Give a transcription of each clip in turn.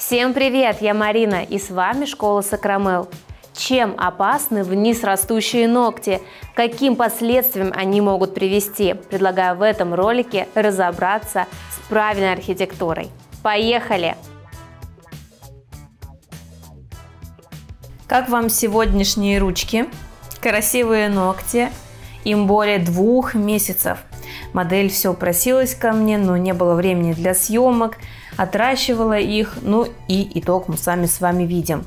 Всем привет! Я Марина и с вами Школа Сакрамел. Чем опасны вниз растущие ногти? Каким последствиям они могут привести? Предлагаю в этом ролике разобраться с правильной архитектурой. Поехали! Как вам сегодняшние ручки? Красивые ногти. Им более 2 месяцев. Модель все просилась ко мне, но не было времени для съемок. Отращивала их, ну и итог мы сами с вами видим.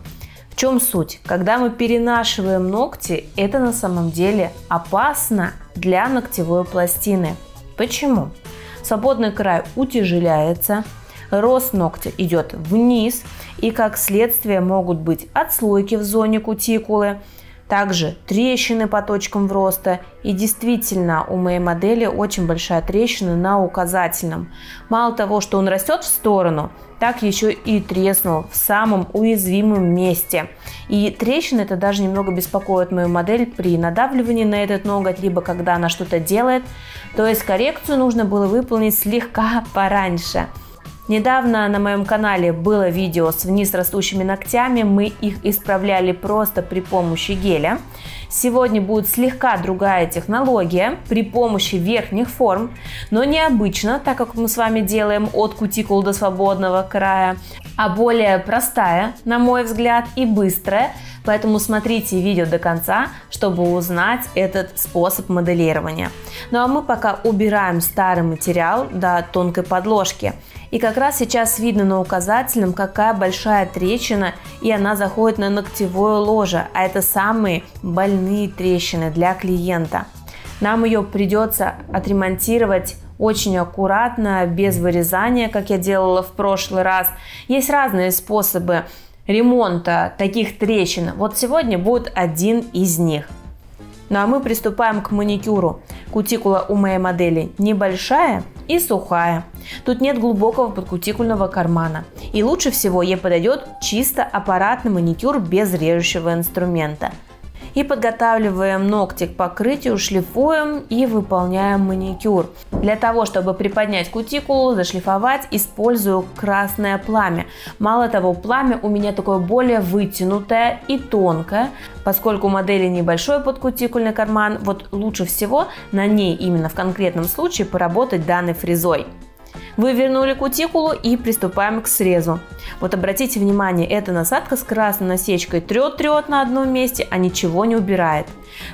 В чем суть? Когда мы перенашиваем ногти, это на самом деле опасно для ногтевой пластины. Почему? Свободный край утяжеляется, рост ногтя идет вниз, и как следствие могут быть отслойки в зоне кутикулы, также трещины по точкам роста. И действительно, у моей модели очень большая трещина на указательном. Мало того, что он растет в сторону, так еще и треснул в самом уязвимом месте. И трещина это даже немного беспокоит мою модель при надавливании на этот ноготь, либо когда она что-то делает. То есть коррекцию нужно было выполнить слегка пораньше. Недавно на моем канале было видео с вниз растущими ногтями, мы их исправляли просто при помощи геля. Сегодня будет слегка другая технология при помощи верхних форм, но необычно, так как мы с вами делаем от кутикул до свободного края, а более простая, на мой взгляд, и быстрая. Поэтому смотрите видео до конца, чтобы узнать этот способ моделирования. Ну а мы пока убираем старый материал до тонкой подложки. И как раз сейчас видно на указательном, какая большая трещина, и она заходит на ногтевое ложе, а это самые больные трещины для клиента. Нам ее придется отремонтировать очень аккуратно, без вырезания, как я делала в прошлый раз. Есть разные способы ремонта таких трещин. Вот сегодня будет один из них. Ну а мы приступаем к маникюру. Кутикула у моей модели небольшая и сухая. Тут нет глубокого подкутикульного кармана. И лучше всего ей подойдет чисто аппаратный маникюр без режущего инструмента. И подготавливаем ногти к покрытию, шлифуем и выполняем маникюр. Для того, чтобы приподнять кутикулу, зашлифовать, использую красное пламя. Мало того, пламя у меня такое более вытянутое и тонкое. Поскольку у модели небольшой подкутикульный карман, вот лучше всего на ней именно в конкретном случае поработать данной фрезой. Вывернули кутикулу и приступаем к срезу. Вот обратите внимание, эта насадка с красной насечкой трет на одном месте, а ничего не убирает.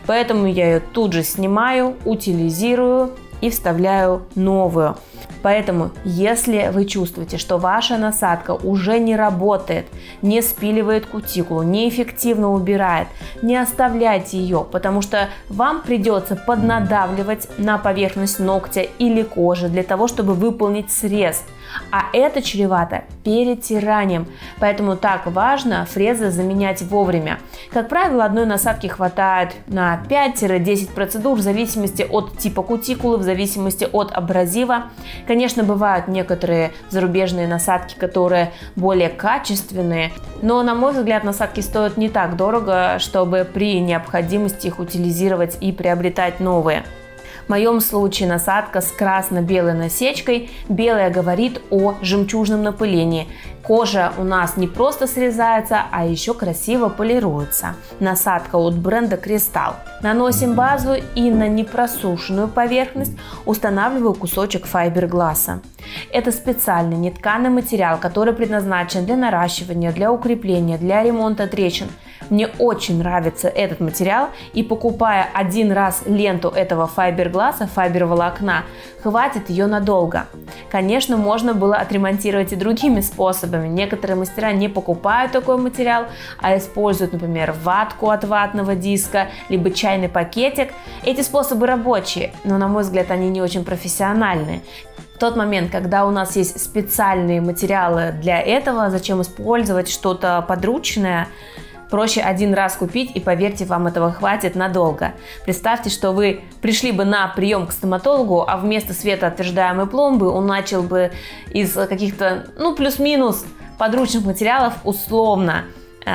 Поэтому я ее тут же снимаю, утилизирую и вставляю новую. Поэтому, если вы чувствуете, что ваша насадка уже не работает, не спиливает кутикулу, неэффективно убирает, не оставляйте ее, потому что вам придется поднадавливать на поверхность ногтя или кожи для того, чтобы выполнить срез. А это чревато перетиранием, поэтому так важно фрезы заменять вовремя. Как правило, одной насадки хватает на 5-10 процедур в зависимости от типа кутикулы, в зависимости от абразива. Конечно, бывают некоторые зарубежные насадки, которые более качественные, но, на мой взгляд, насадки стоят не так дорого, чтобы при необходимости их утилизировать и приобретать новые. В моем случае насадка с красно-белой насечкой. Белая говорит о жемчужном напылении. Кожа у нас не просто срезается, а еще красиво полируется. Насадка от бренда Кристалл. Наносим базу и на непросушенную поверхность устанавливаю кусочек файбергласса. Это специальный нетканый материал, который предназначен для наращивания, для укрепления, для ремонта трещин. Мне очень нравится этот материал, и покупая один раз ленту этого файбергласса, файберволокна, хватит ее надолго. Конечно, можно было отремонтировать и другими способами. Некоторые мастера не покупают такой материал, а используют, например, ватку от ватного диска, либо чайный пакетик. Эти способы рабочие, но, на мой взгляд, они не очень профессиональные. В тот момент, когда у нас есть специальные материалы для этого, зачем использовать что-то подручное? Проще один раз купить, и поверьте, вам этого хватит надолго. Представьте, что вы пришли бы на прием к стоматологу, а вместо светоотверждаемой пломбы он начал бы из каких-то, плюс-минус подручных материалов условно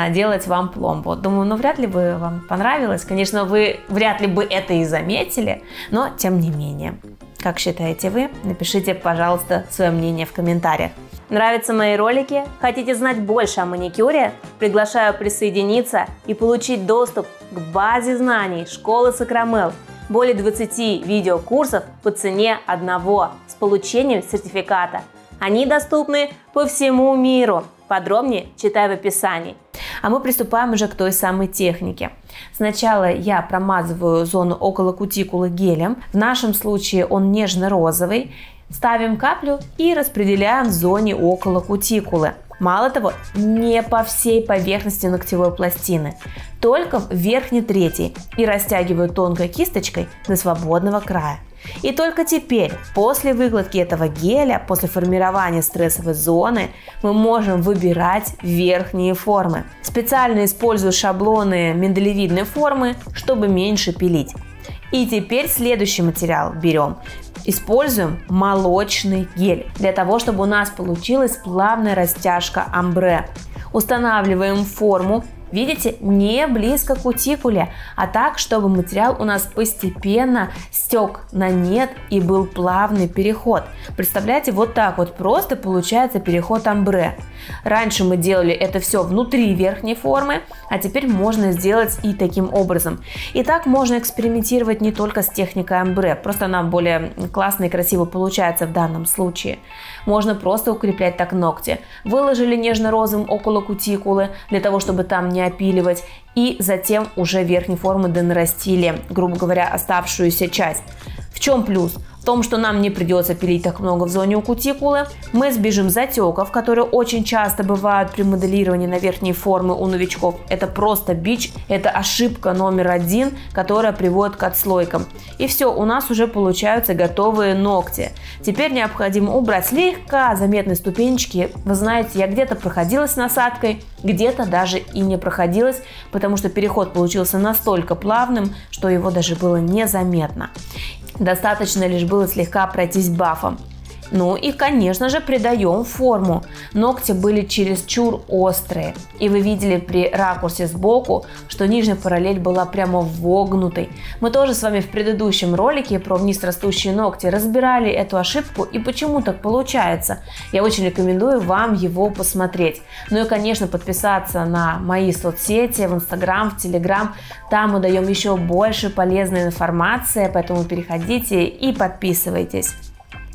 делать вам пломбу. Думаю, вряд ли бы вам понравилось. Конечно, вы вряд ли бы это и заметили, но тем не менее. Как считаете вы? Напишите, пожалуйста, свое мнение в комментариях. Нравятся мои ролики? Хотите знать больше о маникюре? Приглашаю присоединиться и получить доступ к базе знаний школы Сакрамел. Более 20 видеокурсов по цене одного с получением сертификата. Они доступны по всему миру. Подробнее читай в описании. А мы приступаем уже к той самой технике. Сначала я промазываю зону около кутикулы гелем. В нашем случае он нежно-розовый. Ставим каплю и распределяем в зоне около кутикулы. Мало того, не по всей поверхности ногтевой пластины, только в верхней трети, и растягиваю тонкой кисточкой до свободного края. И только теперь, после выкладки этого геля, после формирования стрессовой зоны, мы можем выбирать верхние формы. Специально использую шаблоны миндалевидной формы, чтобы меньше пилить. И теперь следующий материал берем. Используем молочный гель, для того, чтобы у нас получилась плавная растяжка омбре. Устанавливаем форму. Видите, не близко к кутикуле, а так, чтобы материал у нас постепенно стек на нет и был плавный переход. Представляете, вот так вот просто получается переход омбре. Раньше мы делали это все внутри верхней формы, а теперь можно сделать и таким образом. И так можно экспериментировать не только с техникой омбре, просто она более классно и красиво получается в данном случае. Можно просто укреплять так ногти. Выложили нежно-розовым около кутикулы, для того, чтобы там не опиливать, и затем уже верхней формы донарастили, грубо говоря, оставшуюся часть. В чем плюс? В том, что нам не придется пилить так много в зоне у кутикулы, мы избежим затеков, которые очень часто бывают при моделировании на верхней формы у новичков. Это просто бич, это ошибка номер один, которая приводит к отслойкам. И все, у нас уже получаются готовые ногти. Теперь необходимо убрать слегка заметные ступенечки. Вы знаете, я где-то проходилась насадкой, где-то даже и не проходилась, потому что переход получился настолько плавным, что его даже было незаметно. Достаточно лишь было слегка пройтись бафом. Ну и, конечно же, придаем форму. Ногти были чересчур острые. И вы видели при ракурсе сбоку, что нижняя параллель была прямо вогнутой. Мы тоже с вами в предыдущем ролике про вниз растущие ногти разбирали эту ошибку и почему так получается. Я очень рекомендую вам его посмотреть. Ну и, конечно, подписаться на мои соцсети, в Инстаграм, в Телеграм. Там мы даем еще больше полезной информации, поэтому переходите и подписывайтесь.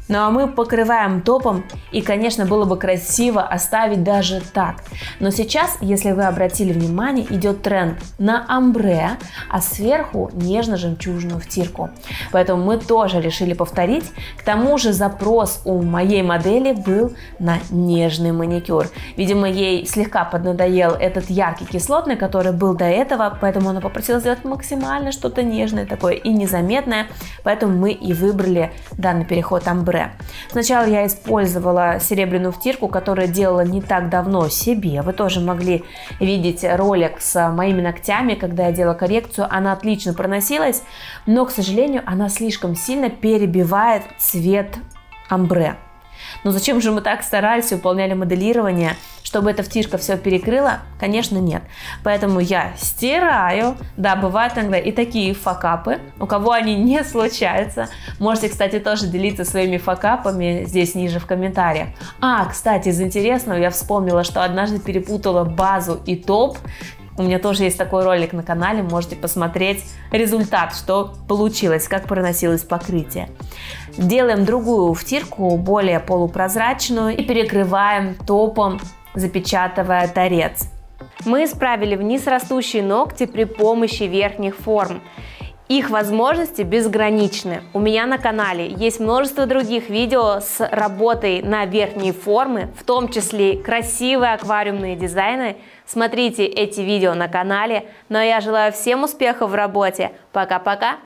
Ну а мы покрываем топом, и, конечно, было бы красиво оставить даже так. Но сейчас, если вы обратили внимание, идет тренд на омбре, а сверху нежно-жемчужную втирку. Поэтому мы тоже решили повторить. К тому же запрос у моей модели был на нежный маникюр. Видимо, ей слегка поднадоел этот яркий кислотный, который был до этого, поэтому она попросила сделать максимально что-то нежное такое и незаметное. Поэтому мы и выбрали данный переход омбре. Сначала я использовала серебряную втирку, которую делала не так давно себе. Вы тоже могли видеть ролик с моими ногтями, когда я делала коррекцию. Она отлично проносилась, но, к сожалению, она слишком сильно перебивает цвет омбре. Но зачем же мы так старались, выполняли моделирование, чтобы эта втирка все перекрыла? Конечно, нет. Поэтому я стираю. Да, бывают иногда и такие факапы. У кого они не случаются. Можете, кстати, тоже делиться своими факапами здесь ниже в комментариях. Кстати, из интересного я вспомнила, что однажды перепутала базу и топ. У меня тоже есть такой ролик на канале, можете посмотреть результат, что получилось, как проносилось покрытие. Делаем другую втирку, более полупрозрачную, и перекрываем топом, запечатывая торец. Мы исправили вниз растущие ногти при помощи верхних форм. Их возможности безграничны. У меня на канале есть множество других видео с работой на верхние формы, в том числе красивые аквариумные дизайны. Смотрите эти видео на канале. Ну а я желаю всем успехов в работе. Пока-пока!